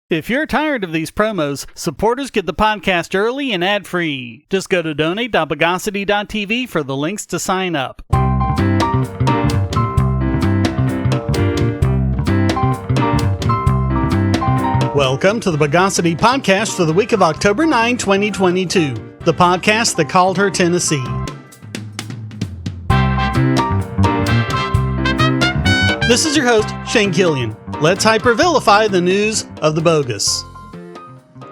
If you're tired of these promos, supporters get the podcast early and ad-free. Just go to donate.bogosity.tv for the links to sign up. Welcome to the Bogosity Podcast for the week of October 9, 2022, the podcast that called her Tennessee. This is your host, Shane Killian. Let's hyper-vilify the news of the bogus.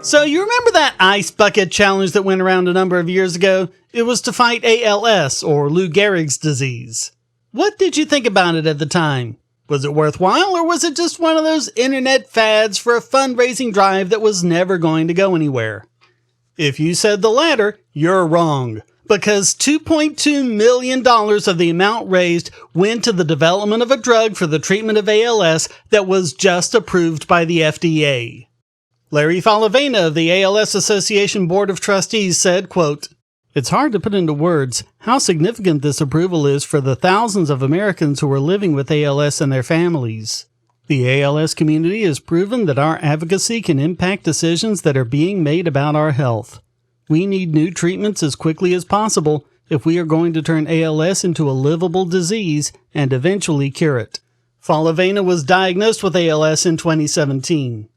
So you remember that ice bucket challenge that went around a number of years ago? It was to fight ALS, or Lou Gehrig's disease. What did you think about it at the time? Was it worthwhile, or was it just one of those internet fads for a fundraising drive that was never going to go anywhere? If you said the latter, you're wrong. Because $2.2 million of the amount raised went to the development of a drug for the treatment of ALS that was just approved by the FDA. Larry Falavena of the ALS Association Board of Trustees said, quote, "It's hard to put into words how significant this approval is for the thousands of Americans who are living with ALS and their families. The ALS community has proven that our advocacy can impact decisions that are being made about our health. We need new treatments as quickly as possible if we are going to turn ALS into a livable disease and eventually cure it." Falavena was diagnosed with ALS in 2017.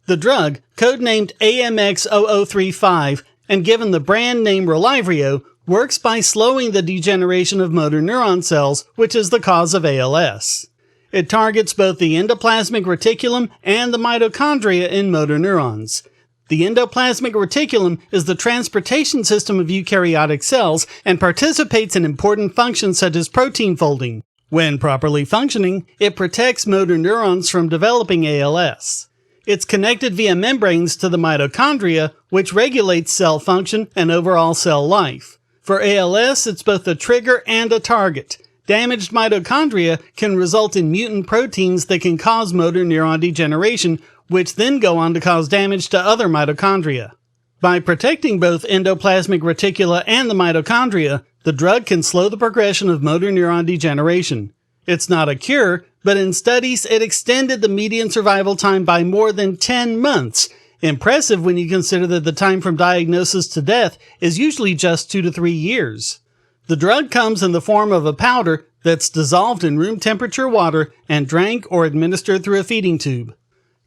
The drug, codenamed AMX0035 and given the brand name Relyvrio, works by slowing the degeneration of motor neuron cells, which is the cause of ALS. It targets both the endoplasmic reticulum and the mitochondria in motor neurons. The endoplasmic reticulum is the transportation system of eukaryotic cells and participates in important functions such as protein folding. When properly functioning, it protects motor neurons from developing ALS. It's connected via membranes to the mitochondria, which regulates cell function and overall cell life. For ALS, it's both a trigger and a target. Damaged mitochondria can result in mutant proteins that can cause motor neuron degeneration, which then go on to cause damage to other mitochondria. By protecting both endoplasmic reticula and the mitochondria, the drug can slow the progression of motor neuron degeneration. It's not a cure, but in studies it extended the median survival time by more than 10 months. Impressive when you consider that the time from diagnosis to death is usually just 2 to 3 years. The drug comes in the form of a powder that's dissolved in room temperature water and drank or administered through a feeding tube.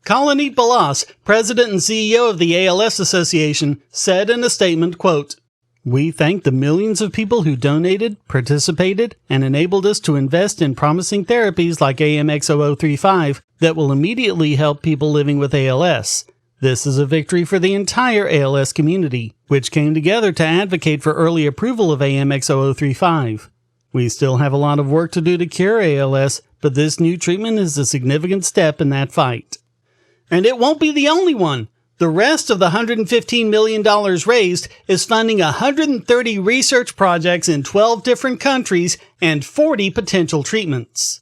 Colonit Balazs, president and CEO of the ALS Association, said in a statement, quote, "We thank the millions of people who donated, participated, and enabled us to invest in promising therapies like AMX0035 that will immediately help people living with ALS. This is a victory for the entire ALS community, which came together to advocate for early approval of AMX0035. We still have a lot of work to do to cure ALS, but this new treatment is a significant step in that fight." And it won't be the only one. The rest of the $115 million raised is funding 130 research projects in 12 different countries and 40 potential treatments.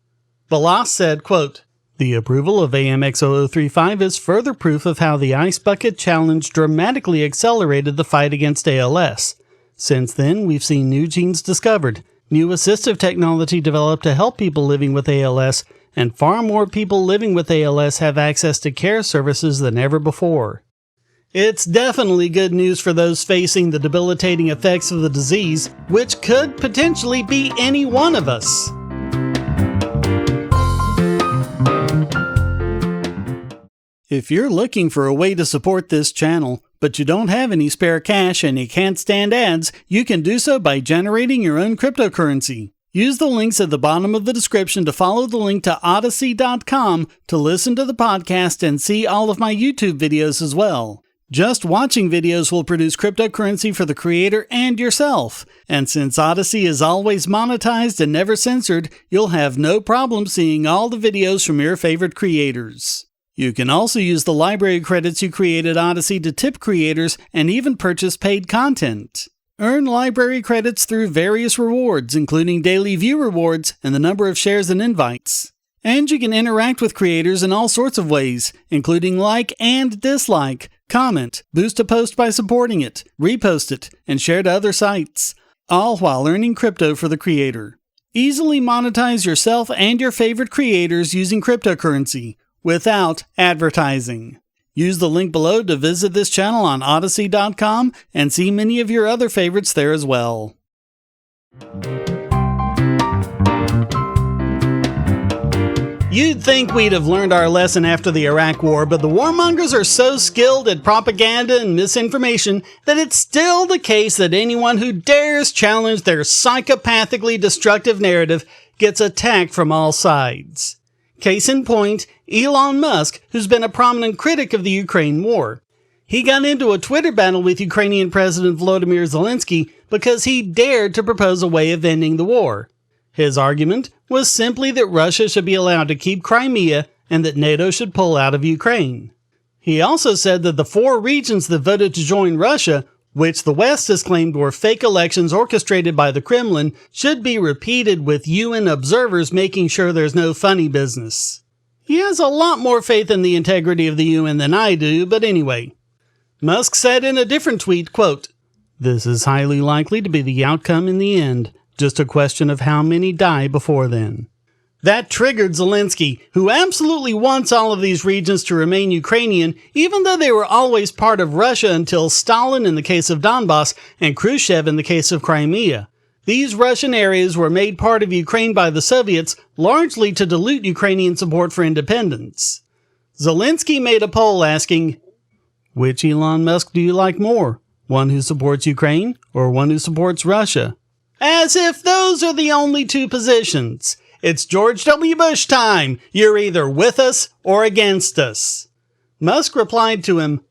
Balazs said, quote, "The approval of AMX0035 is further proof of how the Ice Bucket Challenge dramatically accelerated the fight against ALS. Since then, we've seen new genes discovered, new assistive technology developed to help people living with ALS, and far more people living with ALS have access to care services than ever before." It's definitely good news for those facing the debilitating effects of the disease, which could potentially be any one of us. If you're looking for a way to support this channel, but you don't have any spare cash and you can't stand ads, you can do so by generating your own cryptocurrency. Use the links at the bottom of the description to follow the link to Odysee.com to listen to the podcast and see all of my YouTube videos as well. Just watching videos will produce cryptocurrency for the creator and yourself. And since Odysee is always monetized and never censored, you'll have no problem seeing all the videos from your favorite creators. You can also use the library credits you create at Odysee to tip creators and even purchase paid content. Earn library credits through various rewards, including daily view rewards and the number of shares and invites. And you can interact with creators in all sorts of ways, including like and dislike, comment, boost a post by supporting it, repost it, and share to other sites, all while earning crypto for the creator. Easily monetize yourself and your favorite creators using cryptocurrency without advertising. Use the link below to visit this channel on Odysee.com and see many of your other favorites there as well. You'd think we'd have learned our lesson after the Iraq War, but the warmongers are so skilled at propaganda and misinformation that it's still the case that anyone who dares challenge their psychopathically destructive narrative gets attacked from all sides. Case in point, Elon Musk, who's been a prominent critic of the Ukraine war. He got into a Twitter battle with Ukrainian President Volodymyr Zelensky because he dared to propose a way of ending the war. His argument was simply that Russia should be allowed to keep Crimea and that NATO should pull out of Ukraine. He also said that the 4 regions that voted to join Russia, which the West has claimed were fake elections orchestrated by the Kremlin, should be repeated with UN observers making sure there's no funny business. He has a lot more faith in the integrity of the UN than I do, but anyway. Musk said in a different tweet, quote, "This is highly likely to be the outcome in the end, just a question of how many die before then." That triggered Zelensky, who absolutely wants all of these regions to remain Ukrainian, even though they were always part of Russia until Stalin in the case of Donbass and Khrushchev in the case of Crimea. These Russian areas were made part of Ukraine by the Soviets, largely to dilute Ukrainian support for independence. Zelensky made a poll asking, "Which Elon Musk do you like more? One who supports Ukraine or one who supports Russia?" As if those are the only 2 positions. It's George W. Bush time. You're either with us or against us. Musk replied to him,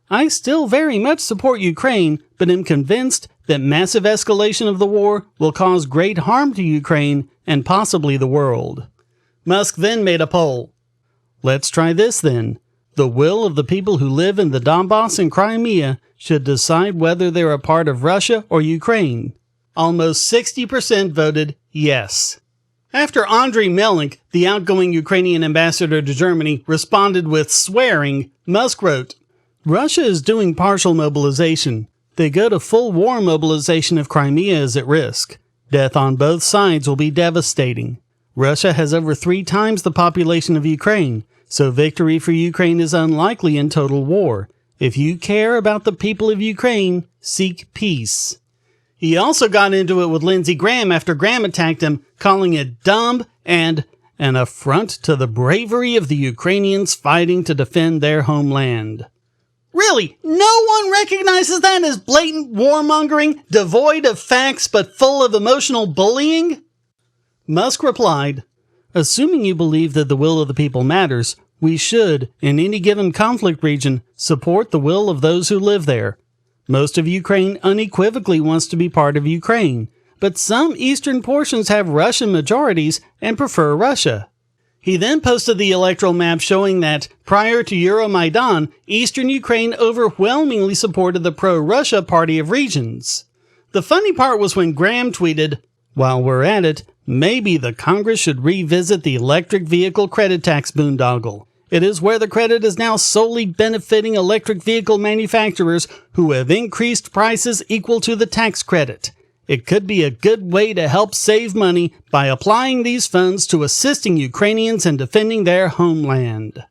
"I still very much support Ukraine, but am convinced that massive escalation of the war will cause great harm to Ukraine and possibly the world." Musk then made a poll. "Let's try this then. The will of the people who live in the Donbass and Crimea should decide whether they're a part of Russia or Ukraine." Almost 60% voted yes. After Andriy Melnik, the outgoing Ukrainian ambassador to Germany, responded with swearing, Musk wrote, "Russia is doing partial mobilization. They go to full war mobilization if Crimea is at risk. Death on both sides will be devastating. Russia has over 3 times the population of Ukraine, so victory for Ukraine is unlikely in total war. If you care about the people of Ukraine, seek peace." He also got into it with Lindsey Graham after Graham attacked him, calling it dumb and an affront to the bravery of the Ukrainians fighting to defend their homeland. Really, no one recognizes that as blatant warmongering, devoid of facts but full of emotional bullying? Musk replied, "Assuming you believe that the will of the people matters, we should, in any given conflict region, support the will of those who live there. Most of Ukraine unequivocally wants to be part of Ukraine, but some eastern portions have Russian majorities and prefer Russia." He then posted the electoral map showing that, prior to Euromaidan, eastern Ukraine overwhelmingly supported the pro-Russia Party of Regions. The funny part was when Graham tweeted, "While we're at it, maybe the Congress should revisit the electric vehicle credit tax boondoggle. It is where the credit is now solely benefiting electric vehicle manufacturers who have increased prices equal to the tax credit. It could be a good way to help save money by applying these funds to assisting Ukrainians in defending their homeland."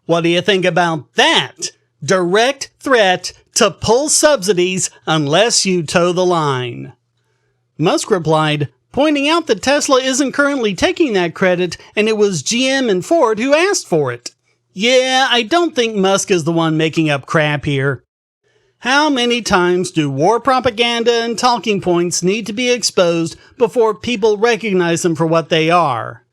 What do you think about that? Direct threat to pull subsidies unless you toe the line. Musk replied, pointing out that Tesla isn't currently taking that credit and it was GM and Ford who asked for it. Yeah, I don't think Musk is the one making up crap here. How many times do war propaganda and talking points need to be exposed before people recognize them for what they are?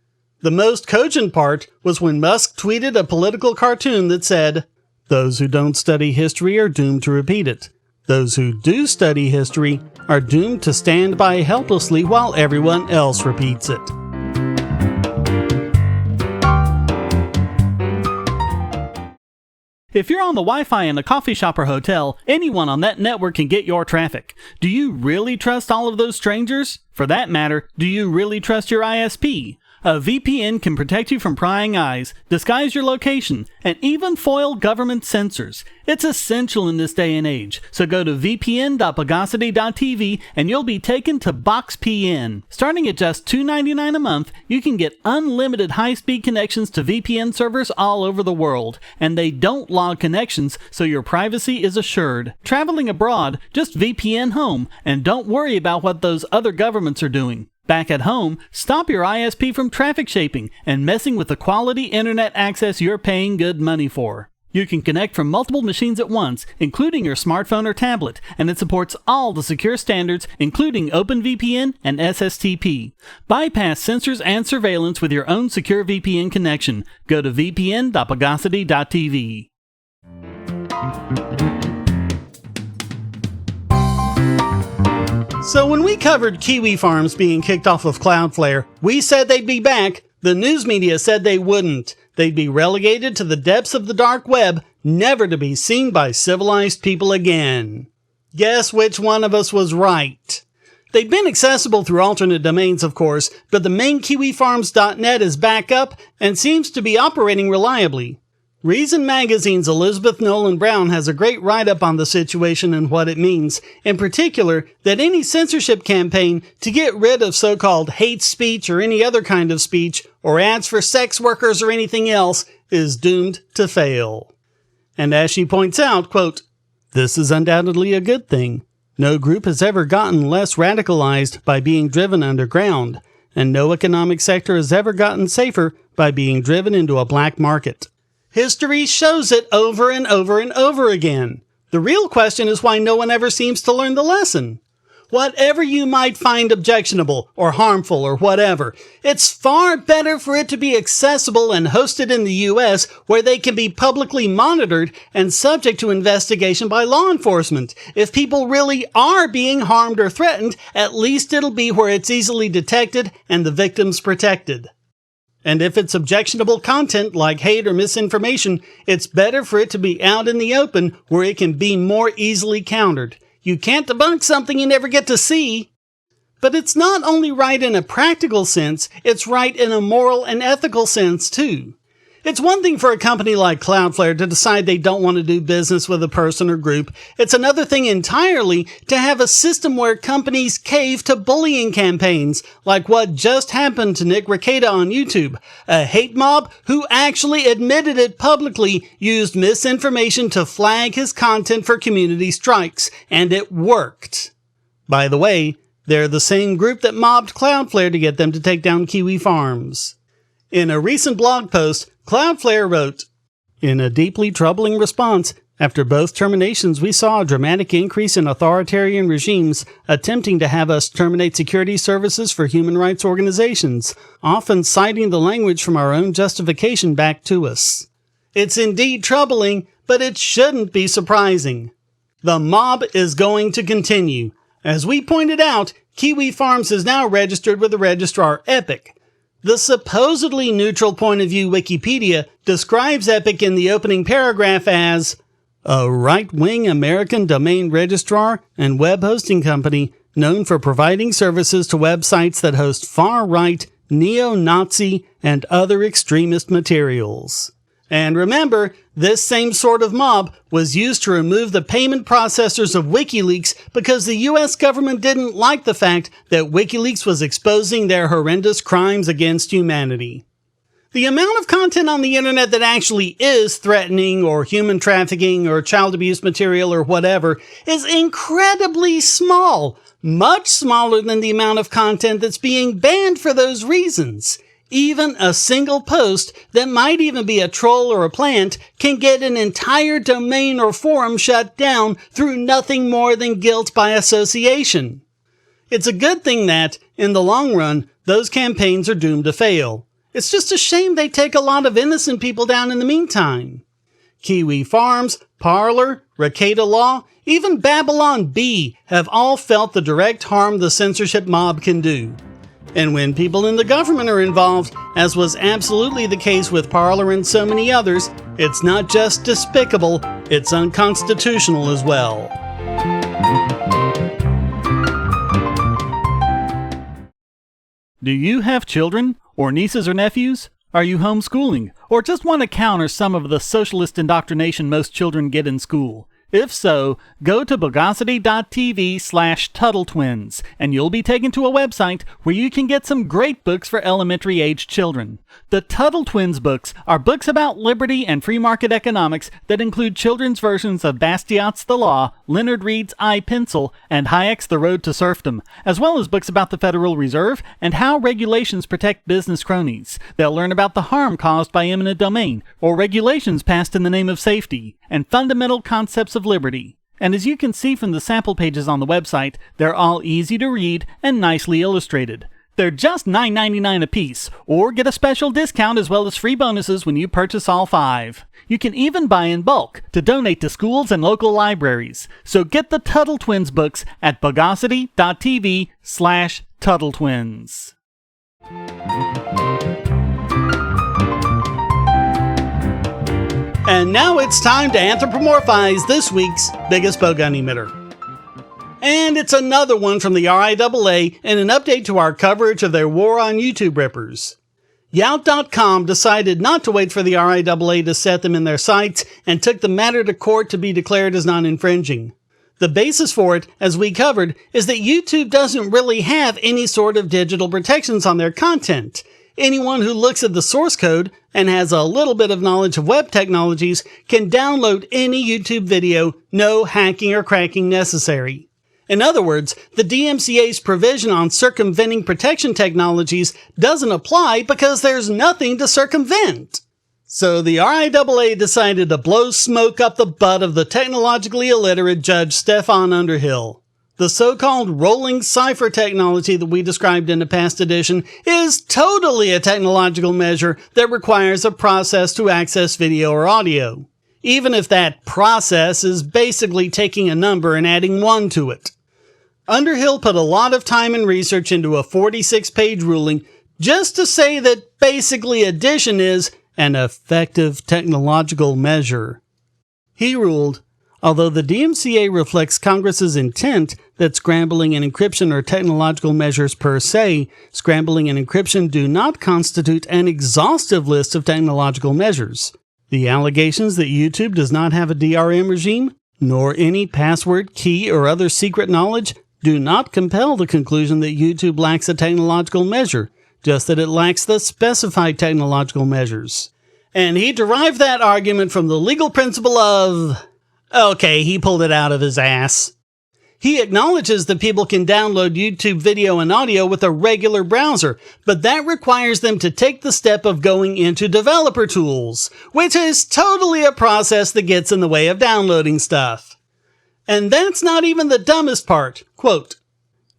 The most cogent part was when Musk tweeted a political cartoon that said, "Those who don't study history are doomed to repeat it. Those who do study history are doomed to stand by helplessly while everyone else repeats it." If you're on the Wi-Fi in a coffee shop or hotel, anyone on that network can get your traffic. Do you really trust all of those strangers? For that matter, do you really trust your ISP? A VPN can protect you from prying eyes, disguise your location, and even foil government censors. It's essential in this day and age, so go to vpn.bogosity.tv and you'll be taken to BoxPN. Starting at just $2.99 a month, you can get unlimited high-speed connections to VPN servers all over the world, and they don't log connections, so your privacy is assured. Traveling abroad, just VPN home, and don't worry about what those other governments are doing. Back at home, stop your ISP from traffic shaping and messing with the quality internet access you're paying good money for. You can connect from multiple machines at once, including your smartphone or tablet, and it supports all the secure standards, including OpenVPN and SSTP. Bypass censors and surveillance with your own secure VPN connection. Go to vpn.bogosity.tv. So when we covered Kiwi Farms being kicked off of Cloudflare, we said they'd be back. The news media said they wouldn't. They'd be relegated to the depths of the dark web, never to be seen by civilized people again. Guess which one of us was right? They'd been accessible through alternate domains, of course, but the main KiwiFarms.net is back up and seems to be operating reliably. Reason Magazine's Elizabeth Nolan Brown has a great write-up on the situation and what it means, in particular that any censorship campaign to get rid of so-called hate speech or any other kind of speech, or ads for sex workers or anything else, is doomed to fail. And as she points out, quote, "This is undoubtedly a good thing. No group has ever gotten less radicalized by being driven underground, and no economic sector has ever gotten safer by being driven into a black market. History shows it over and over and over again. The real question is why no one ever seems to learn the lesson. Whatever you might find objectionable or harmful or whatever, it's far better for it to be accessible and hosted in the US where they can be publicly monitored and subject to investigation by law enforcement. If people really are being harmed or threatened, at least it'll be where it's easily detected and the victims protected. And if it's objectionable content like hate or misinformation, it's better for it to be out in the open where it can be more easily countered. You can't debunk something you never get to see. But it's not only right in a practical sense, it's right in a moral and ethical sense too. It's one thing for a company like Cloudflare to decide they don't want to do business with a person or group. It's another thing entirely to have a system where companies cave to bullying campaigns, like what just happened to Nick Rekieta on YouTube. A hate mob who actually admitted it publicly used misinformation to flag his content for community strikes, and it worked. By the way, they're the same group that mobbed Cloudflare to get them to take down Kiwi Farms. In a recent blog post, Cloudflare wrote, "In a deeply troubling response, after both terminations, we saw a dramatic increase in authoritarian regimes attempting to have us terminate security services for human rights organizations, often citing the language from our own justification back to us. It's indeed troubling, but it shouldn't be surprising. The mob is going to continue. As we pointed out, Kiwi Farms is now registered with the registrar Epic. The supposedly neutral point of view Wikipedia describes Epic in the opening paragraph as a right-wing American domain registrar and web hosting company known for providing services to websites that host far-right, neo-Nazi, and other extremist materials." And remember, this same sort of mob was used to remove the payment processors of WikiLeaks because the US government didn't like the fact that WikiLeaks was exposing their horrendous crimes against humanity. The amount of content on the internet that actually is threatening or human trafficking or child abuse material or whatever is incredibly small, much smaller than the amount of content that's being banned for those reasons. Even a single post that might even be a troll or a plant can get an entire domain or forum shut down through nothing more than guilt by association. It's a good thing that, in the long run, those campaigns are doomed to fail. It's just a shame they take a lot of innocent people down in the meantime. Kiwi Farms, Parler, Rekieta Law, even Babylon Bee have all felt the direct harm the censorship mob can do. And when people in the government are involved, as was absolutely the case with Parler and so many others, it's not just despicable, it's unconstitutional as well. Do you have children? Or nieces or nephews? Are you homeschooling? Or just want to counter some of the socialist indoctrination most children get in school? If so, go to bogosity.tv/TuttleTwins, and you'll be taken to a website where you can get some great books for elementary-aged children. The Tuttle Twins books are books about liberty and free market economics that include children's versions of Bastiat's The Law, Leonard Read's I, Pencil, and Hayek's The Road to Serfdom, as well as books about the Federal Reserve and how regulations protect business cronies. They'll learn about the harm caused by eminent domain, or regulations passed in the name of safety, and fundamental concepts of liberty. And as you can see from the sample pages on the website, they're all easy to read and nicely illustrated. They're just $9.99 a piece, or get a special discount as well as free bonuses when you purchase all 5. You can even buy in bulk to donate to schools and local libraries. So get the Tuttle Twins books at bogosity.tv/TuttleTwins. And now it's time to anthropomorphize this week's biggest bowgun emitter. And it's another one from the RIAA and an update to our coverage of their war on YouTube rippers. Yout.com decided not to wait for the RIAA to set them in their sights and took the matter to court to be declared as non-infringing. The basis for it, as we covered, is that YouTube doesn't really have any sort of digital protections on their content. Anyone who looks at the source code and has a little bit of knowledge of web technologies can download any YouTube video, no hacking or cracking necessary. In other words, the DMCA's provision on circumventing protection technologies doesn't apply because there's nothing to circumvent. So the RIAA decided to blow smoke up the butt of the technologically illiterate Judge Stefan Underhill. The so-called rolling cipher technology that we described in a past edition is totally a technological measure that requires a process to access video or audio, even if that process is basically taking a number and adding 1 to it. Underhill put a lot of time and research into a 46-page ruling just to say that basically addition is an effective technological measure. He ruled, although the DMCA reflects Congress's intent that scrambling and encryption are technological measures per se, scrambling and encryption do not constitute an exhaustive list of technological measures. The allegations that YouTube does not have a DRM regime, nor any password, key, or other secret knowledge, do not compel the conclusion that YouTube lacks a technological measure, just that it lacks the specified technological measures. And he derived that argument from the legal principle of... Okay, he pulled it out of his ass. He acknowledges that people can download YouTube video and audio with a regular browser, but that requires them to take the step of going into developer tools, which is totally a process that gets in the way of downloading stuff. And that's not even the dumbest part. Quote,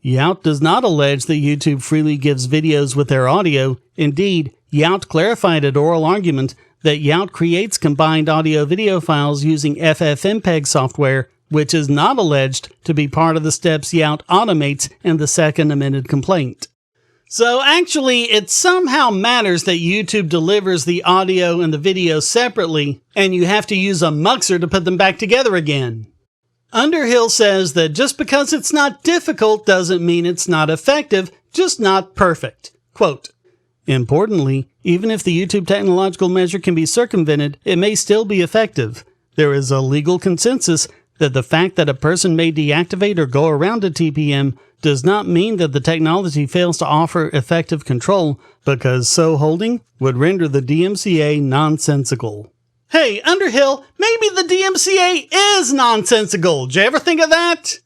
Yout does not allege that YouTube freely gives videos with their audio. Indeed, Yout clarified at oral argument that Yout creates combined audio-video files using FFmpeg software, which is not alleged to be part of the steps Yout automates in the second amended complaint. So actually, it somehow matters that YouTube delivers the audio and the video separately, and you have to use a muxer to put them back together again. Underhill says that just because it's not difficult doesn't mean it's not effective, just not perfect. Quote, Importantly, even if the YouTube technological measure can be circumvented, it may still be effective. There is a legal consensus that the fact that a person may deactivate or go around a TPM does not mean that the technology fails to offer effective control, because so holding would render the DMCA nonsensical. Hey, Underhill, maybe the DMCA is nonsensical. Did you ever think of that?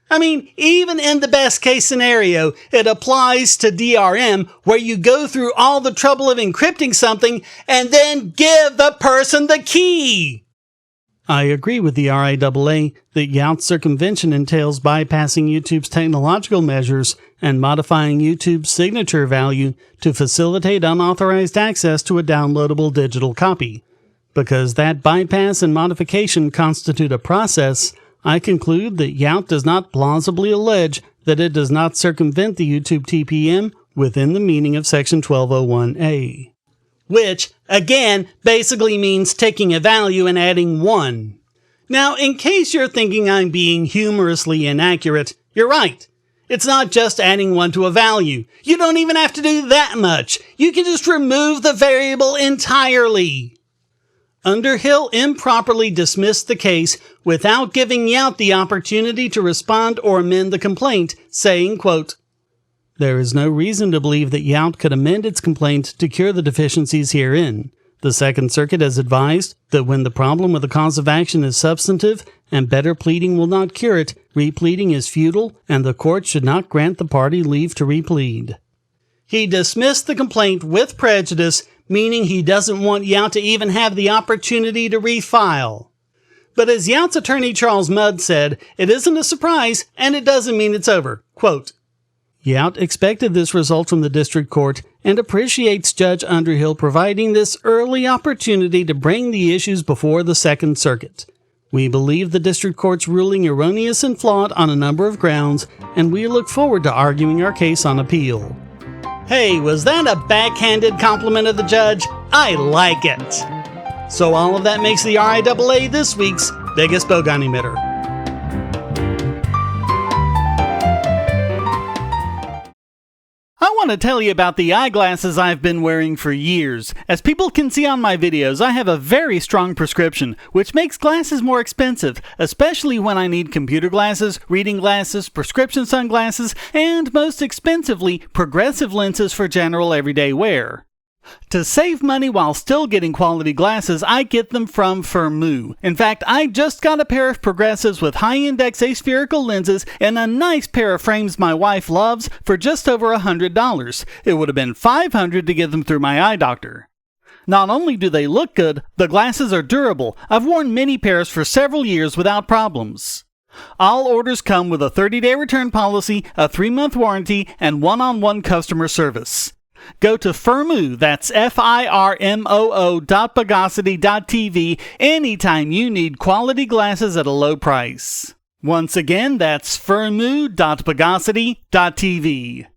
I mean, even in the best case scenario, it applies to DRM, where you go through all the trouble of encrypting something and then give the person the key. I agree with the RIAA that Yout circumvention entails bypassing YouTube's technological measures and modifying YouTube's signature value to facilitate unauthorized access to a downloadable digital copy. Because that bypass and modification constitute a process, I conclude that Yout does not plausibly allege that it does not circumvent the YouTube TPM within the meaning of Section 1201A. Which, again, basically means taking a value and adding 1. Now, in case you're thinking I'm being humorously inaccurate, you're right. It's not just adding one to a value. You don't even have to do that much. You can just remove the variable entirely. Underhill improperly dismissed the case without giving Yount the opportunity to respond or amend the complaint, saying, quote, "There is no reason to believe that Yount could amend its complaint to cure the deficiencies herein. The Second Circuit has advised that when the problem with the cause of action is substantive and better pleading will not cure it, repleading is futile and the court should not grant the party leave to replead." He dismissed the complaint with prejudice, meaning he doesn't want Yount to even have the opportunity to refile. But as Yount's attorney Charles Mudd said, it isn't a surprise and it doesn't mean it's over. Quote, "Yount expected this result from the district court and appreciates Judge Underhill providing this early opportunity to bring the issues before the Second Circuit. We believe the district court's ruling erroneous and flawed on a number of grounds, and we look forward to arguing our case on appeal." Hey, was that a backhanded compliment of the judge? I like it. So all of that makes the RIAA this week's biggest bogon emitter. I want to tell you about the eyeglasses I've been wearing for years. As people can see on my videos, I have a very strong prescription, which makes glasses more expensive, especially when I need computer glasses, reading glasses, prescription sunglasses, and most expensively, progressive lenses for general everyday wear. To save money while still getting quality glasses, I get them from Firmoo. In fact, I just got a pair of progressives with high-index aspherical lenses and a nice pair of frames my wife loves for just over $100. It would have been $500 to get them through my eye doctor. Not only do they look good, the glasses are durable. I've worn many pairs for several years without problems. All orders come with a 30-day return policy, a 3-month warranty, and one-on-one customer service. Go to Firmoo, that's FIRMOO.Bogosity.tv anytime you need quality glasses at a low price. Once again, that's Firmoo.Bogosity.tv.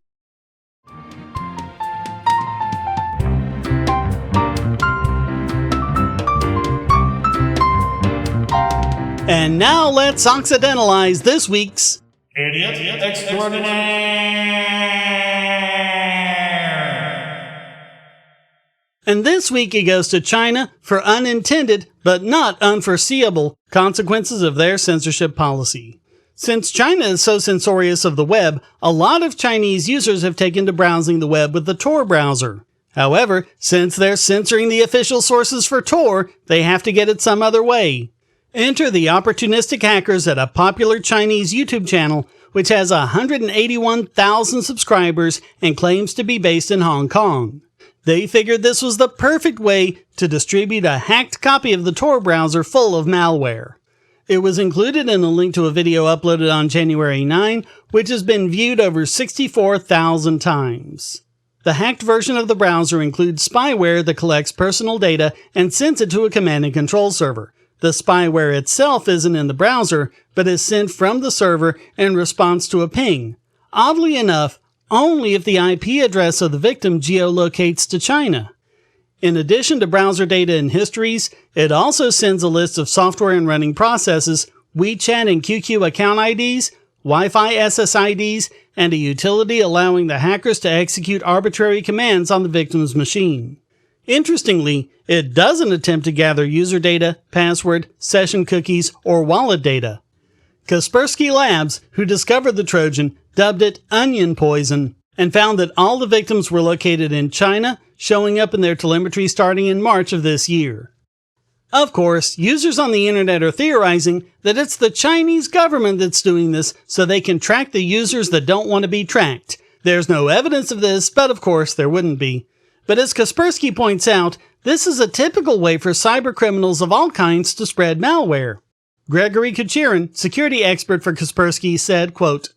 And now let's occidentalize this week's Idiot Extraordinaire. And this week it goes to China for unintended, but not unforeseeable, consequences of their censorship policy. Since China is so censorious of the web, a lot of Chinese users have taken to browsing the web with the Tor browser. However, since they're censoring the official sources for Tor, they have to get it some other way. Enter the opportunistic hackers at a popular Chinese YouTube channel, which has 181,000 subscribers and claims to be based in Hong Kong. They figured this was the perfect way to distribute a hacked copy of the Tor browser full of malware. It was included in a link to a video uploaded on January 9, which has been viewed over 64,000 times. The hacked version of the browser includes spyware that collects personal data and sends it to a command and control server. The spyware itself isn't in the browser, but is sent from the server in response to a ping. Oddly enough, only if the IP address of the victim geolocates to China. In addition to browser data and histories, it also sends a list of software and running processes, WeChat and QQ account IDs, Wi-Fi SSIDs, and a utility allowing the hackers to execute arbitrary commands on the victim's machine. Interestingly, it doesn't attempt to gather user data, password, session cookies, or wallet data. Kaspersky Labs, who discovered the Trojan, dubbed it onion poison, and found that all the victims were located in China, showing up in their telemetry starting in March of this year. Of course, users on the internet are theorizing that it's the Chinese government that's doing this so they can track the users that don't want to be tracked. There's no evidence of this, but of course there wouldn't be. But as Kaspersky points out, this is a typical way for cybercriminals of all kinds to spread malware. Gregory Kucherin, security expert for Kaspersky, said, quote,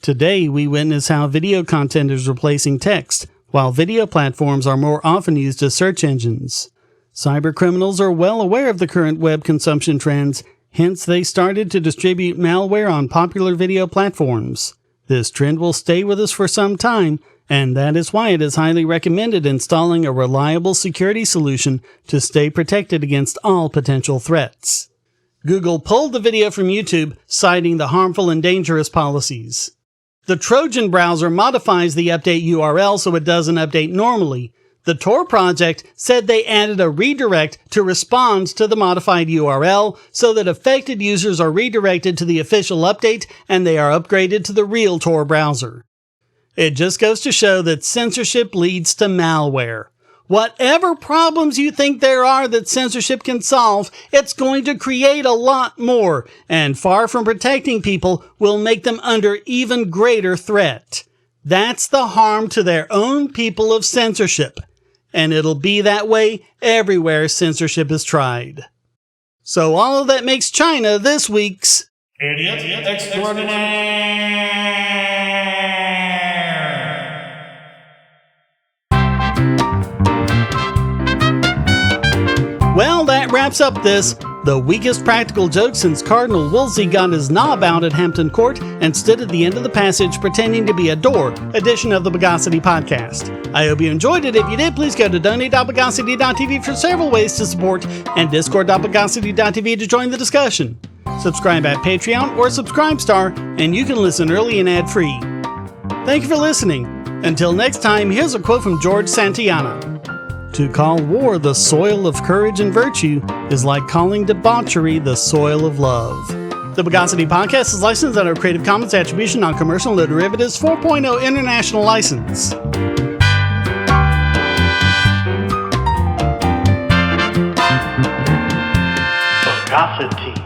"Today we witness how video content is replacing text, while video platforms are more often used as search engines. Cybercriminals are well aware of the current web consumption trends, hence they started to distribute malware on popular video platforms. This trend will stay with us for some time, and that is why it is highly recommended installing a reliable security solution to stay protected against all potential threats." Google pulled the video from YouTube, citing the harmful and dangerous policies. The Trojan browser modifies the update URL so it doesn't update normally. The Tor project said they added a redirect to respond to the modified URL so that affected users are redirected to the official update and they are upgraded to the real Tor browser. It just goes to show that censorship leads to malware. Whatever problems you think there are that censorship can solve, it's going to create a lot more, and far from protecting people, will make them under even greater threat. That's the harm to their own people of censorship. And it'll be that way everywhere censorship is tried. So all of that makes China this week's Idiot Extraordinaire! Well, that wraps up this, the weakest practical joke since Cardinal Wolsey got his knob out at Hampton Court and stood at the end of the passage pretending to be a door edition of the Bogosity Podcast. I hope you enjoyed it. If you did, please go to donate.bogosity.tv for several ways to support and discord.bogosity.tv to join the discussion. Subscribe at Patreon or Subscribestar, and you can listen early and ad-free. Thank you for listening. Until next time, here's a quote from George Santayana. To call war the soil of courage and virtue is like calling debauchery the soil of love. The Bogosity Podcast is licensed under Creative Commons Attribution Non-Commercial No Derivatives 4.0 International License. Bogosity.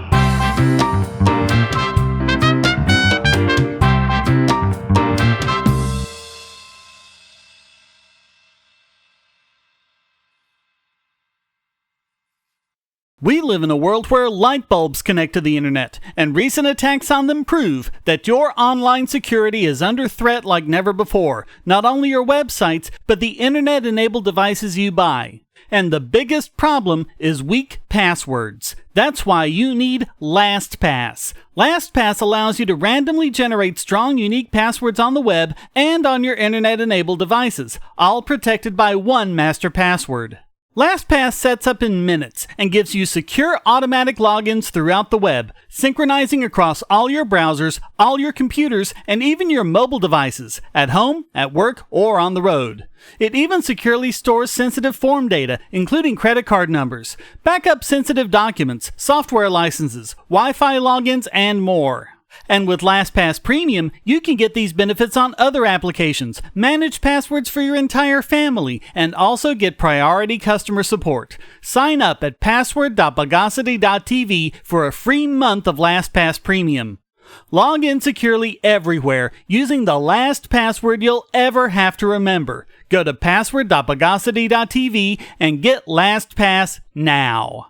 We live in a world where light bulbs connect to the internet, and recent attacks on them prove that your online security is under threat like never before. Not only your websites, but the internet-enabled devices you buy. And the biggest problem is weak passwords. That's why you need LastPass. LastPass allows you to randomly generate strong, unique passwords on the web and on your internet-enabled devices, all protected by one master password. LastPass sets up in minutes and gives you secure automatic logins throughout the web, synchronizing across all your browsers, all your computers, and even your mobile devices, at home, at work, or on the road. It even securely stores sensitive form data, including credit card numbers, backup sensitive documents, software licenses, Wi-Fi logins, and more. And with LastPass Premium, you can get these benefits on other applications, manage passwords for your entire family, and also get priority customer support. Sign up at password.bogosity.tv for a free month of LastPass Premium. Log in securely everywhere using the last password you'll ever have to remember. Go to password.bogosity.tv and get LastPass now.